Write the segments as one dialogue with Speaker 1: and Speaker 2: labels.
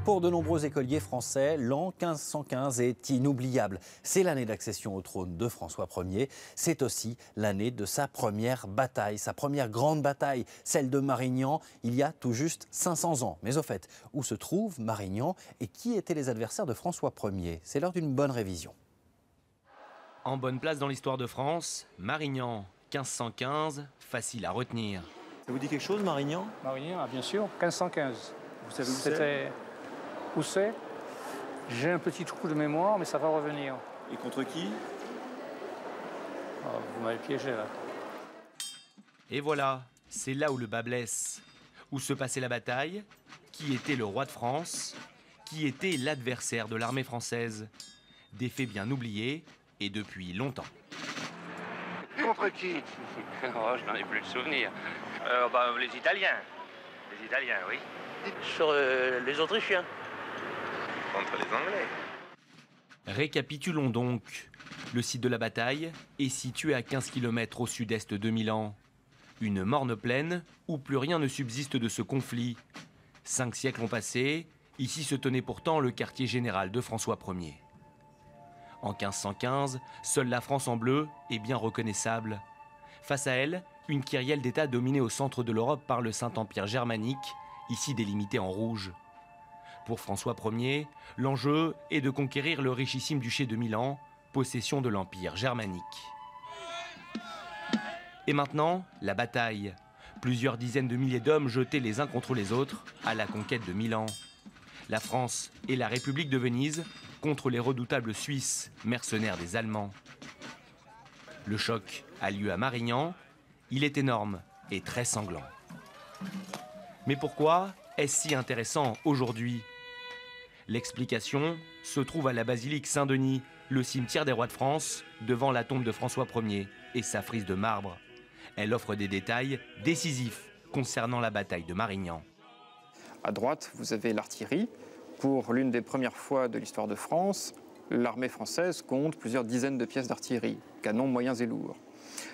Speaker 1: Pour de nombreux écoliers français, l'an 1515 est inoubliable. C'est l'année d'accession au trône de François Ier. C'est aussi l'année de sa première bataille, sa première grande bataille, celle de Marignan, il y a tout juste 500 ans. Mais au fait, où se trouve Marignan et qui étaient les adversaires de François Ier? C'est l'heure d'une bonne révision.
Speaker 2: En bonne place dans l'histoire de France, Marignan, 1515, facile à retenir.
Speaker 3: Ça vous dit quelque chose, Marignan?
Speaker 4: Marignan, bien sûr, 1515.
Speaker 3: Vous savez où
Speaker 4: C'était... Où c'est? J'ai un petit trou de mémoire, mais ça va revenir.
Speaker 3: Et contre qui?
Speaker 4: Oh, vous m'avez piégé, là.
Speaker 2: Et voilà, c'est là où le bas blesse. Où se passait la bataille, qui était le roi de France, qui était l'adversaire de l'armée française. Des faits bien oubliés, et depuis longtemps.
Speaker 5: Contre qui?
Speaker 6: Oh, je n'en ai plus de souvenir. Les Italiens. Les Italiens, oui.
Speaker 5: Sur les Autrichiens.
Speaker 6: Contre les Anglais.
Speaker 2: Récapitulons donc. Le site de la bataille est situé à 15 km au sud-est de Milan. Une morne plaine où plus rien ne subsiste de ce conflit. 5 siècles ont passé, ici se tenait pourtant le quartier général de François Ier. En 1515, seule la France en bleu est bien reconnaissable. Face à elle, une kyrielle d'États dominée au centre de l'Europe par le Saint-Empire germanique, ici délimité en rouge. Pour François Ier, l'enjeu est de conquérir le richissime duché de Milan, possession de l'Empire germanique. Et maintenant, la bataille. Plusieurs dizaines de milliers d'hommes jetés les uns contre les autres à la conquête de Milan. La France et la République de Venise contre les redoutables Suisses, mercenaires des Allemands. Le choc a lieu à Marignan. Il est énorme et très sanglant. Mais pourquoi est-ce si intéressant aujourd'hui? L'explication se trouve à la basilique Saint-Denis, le cimetière des rois de France, devant la tombe de François Ier et sa frise de marbre. Elle offre des détails décisifs concernant la bataille de Marignan.
Speaker 7: À droite, vous avez l'artillerie. Pour l'une des premières fois de l'histoire de France, l'armée française compte plusieurs dizaines de pièces d'artillerie, canons moyens et lourds.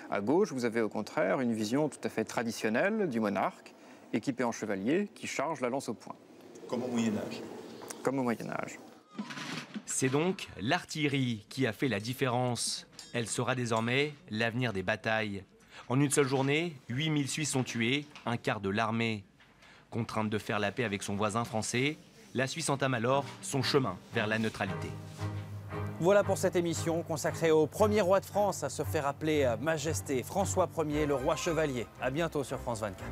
Speaker 7: À gauche, vous avez au contraire une vision tout à fait traditionnelle du monarque, équipé en chevalier, qui charge la lance au poing.
Speaker 3: Comme au Moyen-Âge.
Speaker 7: Comme au Moyen-Âge.
Speaker 2: C'est donc l'artillerie qui a fait la différence. Elle sera désormais l'avenir des batailles. En une seule journée, 8000 Suisses sont tués, un quart de l'armée. Contrainte de faire la paix avec son voisin français, la Suisse entame alors son chemin vers la neutralité.
Speaker 1: Voilà pour cette émission consacrée au premier roi de France à se faire appeler Majesté, François Ier, le roi chevalier. À bientôt sur France 24.